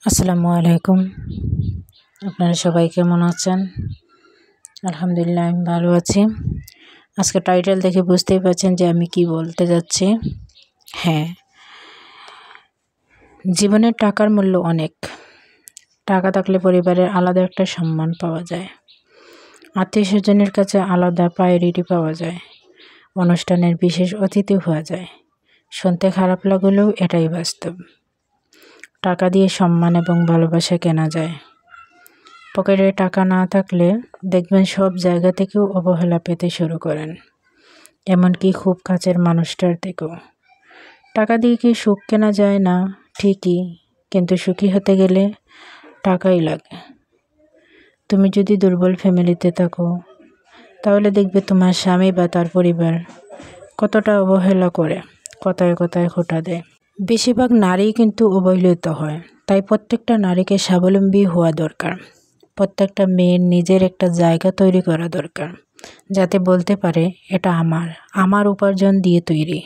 আসসালামু আলাইকুম। আপনারা সবাই কেমন আছেন? আলহামদুলিল্লাহ আমি ভালো আছি। আজকে টাইটেল দেখে বুঝতেই পারছেন যে আমি কি বলতে যাচ্ছি। হ্যাঁ, জীবনের টাকার মূল্য অনেক। টাকা থাকলে পরিবারের আলাদা একটা সম্মান পাওয়া যায়, আত্মীয়-স্বজনের কাছে আলাদা প্রায়োরিটি পাওয়া যায়, অনুষ্ঠানের বিশেষ অতিথি হওয়া যায়। শুনতে খারাপ লাগলেও এটাই বাস্তব। টাকা দিয়ে সম্মান এবং ভালোবাসা কেনা যায়। পকেটে টাকা না থাকলে দেখবেন সব জায়গা থেকেও অবহেলা পেতে শুরু করেন, এমনকি খুব কাছের মানুষটার থেকেও। টাকা দিয়ে কি সুখ কেনা যায় না? ঠিকই, কিন্তু সুখী হতে গেলে টাকাই লাগে। তুমি যদি দুর্বল ফ্যামিলিতে থাকো, তাহলে দেখবে তোমার স্বামী বা তার পরিবার কতটা অবহেলা করে, কথায় কথায় খোঁটা দেয়। বেশিরভাগ নারী কিন্তু অবহেলিত হয়, তাই প্রত্যেকটা নারীকে স্বাবলম্বী হওয়া দরকার। প্রত্যেকটা মেয়ের নিজের একটা জায়গা তৈরি করা দরকার, যাতে বলতে পারে এটা আমার উপার্জন দিয়ে তৈরি।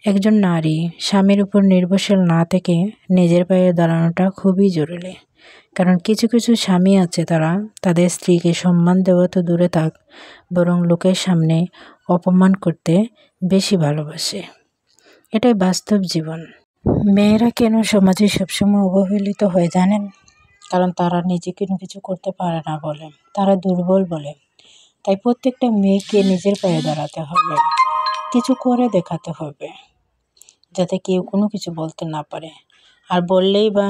একজন নারী স্বামীর উপর নির্ভরশীল না থেকে নিজের পায়ে দাঁড়ানোটা খুবই জরুরি। কারণ কিছু কিছু স্বামী আছে, তারা তাদের স্ত্রীকে সম্মান দেওয়া তো দূরে থাক, বরং লোকের সামনে অপমান করতে বেশি ভালোবাসে। এটাই বাস্তব জীবন। মেয়েরা কেন সমাজে সবসময় অবহেলিত হয়ে জানেন? কারণ তারা নিজে কিছু করতে পারে না বলে, তারা দুর্বল বলে। তাই প্রত্যেকটা মেয়েকে নিজের পায়ে দাঁড়াতে হবে, কিছু করে দেখাতে হবে, যাতে কেউ কোনো কিছু বলতে না পারে। আর বললেই বা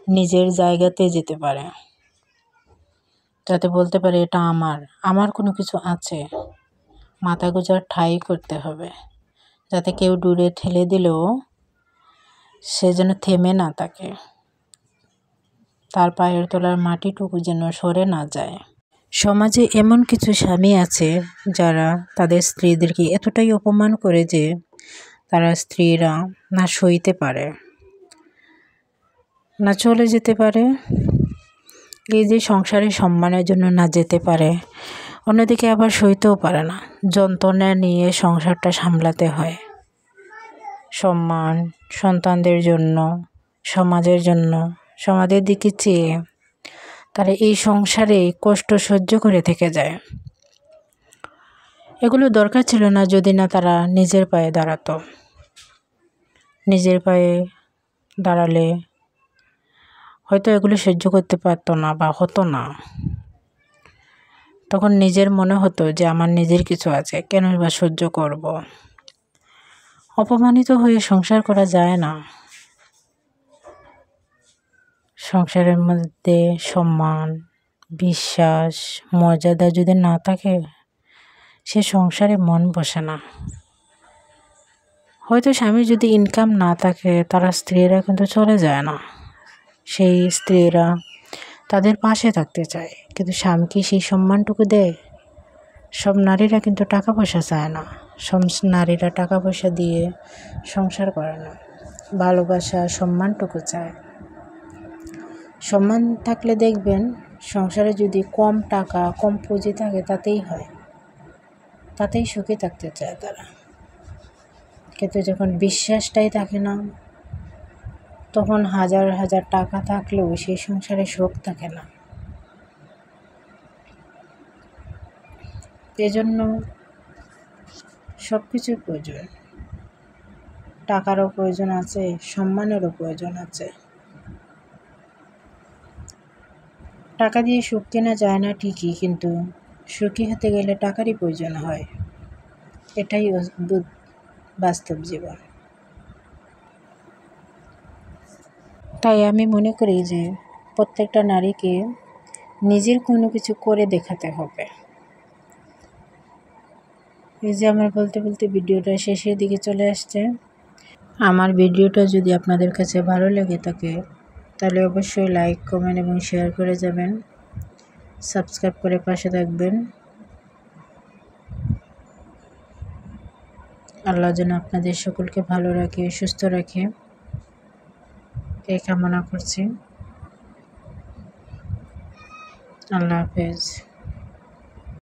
নিজের জায়গাতে যেতে পারে, যাতে বলতে পারে এটা আমার কোনো কিছু আছে। মাথা গোঁজার ঠাঁই করতে হবে, যাতে কেউ দূরে ঠেলে দিলেও সে যেন থেমে না থাকে, তার পায়ের তলার মাটিটুকু যেন সরে না যায়। সমাজে এমন কিছু স্বামী আছে যারা তাদের স্ত্রীদেরকে এতটাই অপমান করে যে তারা স্ত্রীরা না সইতে পারে, না চলে যেতে পারে, এই যে সংসারের সম্মানের জন্য না যেতে পারে, অন্যদিকে আবার সইতেও পারে না। যন্ত্রণা নিয়ে সংসারটা সামলাতে হয়। সম্মান, সন্তানদের জন্য, সমাজের জন্য, সমাজের দিকে চেয়ে তারা এই সংসারে কষ্ট সহ্য করে থেকে যায়। এগুলো দরকার ছিল না যদি না তারা নিজের পায়ে দাঁড়াতো। নিজের পায়ে দাঁড়ালে হয়তো এগুলো সহ্য করতে পারতো না বা হতো না। তখন নিজের মনে হতো যে আমার নিজের কিছু আছে, কেন বা সহ্য করব। অপমানিত হয়ে সংসার করা যায় না। সংসারের মধ্যে সম্মান, বিশ্বাস, মর্যাদা যদি না থাকে, সে সংসারে মন বসে না। হয়তো স্বামীর যদি ইনকাম না থাকে, তারা স্ত্রীরা কিন্তু চলে যায় না। সেই স্ত্রীরা তাদের পাশে থাকতে চায়, কিন্তু স্বামী কি সেই সম্মানটুকু দেয়? সব নারীরা কিন্তু টাকা পয়সা চায় না। সব নারীরা টাকা পয়সা দিয়ে সংসার করে না, ভালোবাসা সম্মানটুকু চায়। সম্মান থাকলে দেখবেন সংসারে যদি কম টাকা কম পুঁজি থাকে, তাতেই হয়, তাতেই সুখী থাকতে চায় তারা। কিন্তু যখন বিশ্বাসটাই থাকে না, তখন হাজার হাজার টাকা থাকলেও সেই সংসারে সুখ থাকে না। এজন্য সব কিছুর প্রয়োজন। টাকারও প্রয়োজন আছে, সম্মানেরও প্রয়োজন আছে। টাকা দিয়ে সুখ কেনা যায় না ঠিকই, কিন্তু সুখী হতে গেলে টাকারই প্রয়োজন হয়। এটাই বাস্তব জীবন। তাই আমি মনে করি যে প্রত্যেকটা নারীকে নিজের কোনো কিছু করে দেখাতে হবে। এই যে আমার বলতে বলতে ভিডিওটা শেষের দিকে চলে আসছে। আমার ভিডিওটা যদি আপনাদের কাছে ভালো লেগে থাকে, তাহলে অবশ্যই লাইক, কমেন্ট এবং শেয়ার করে যাবেন। সাবস্ক্রাইব করে পাশে থাকবেন। আল্লাহ যেন আপনাদের সকলকে ভালো রাখে, সুস্থ রাখে, এই কামনা করছি। আল্লাহ হাফেজ।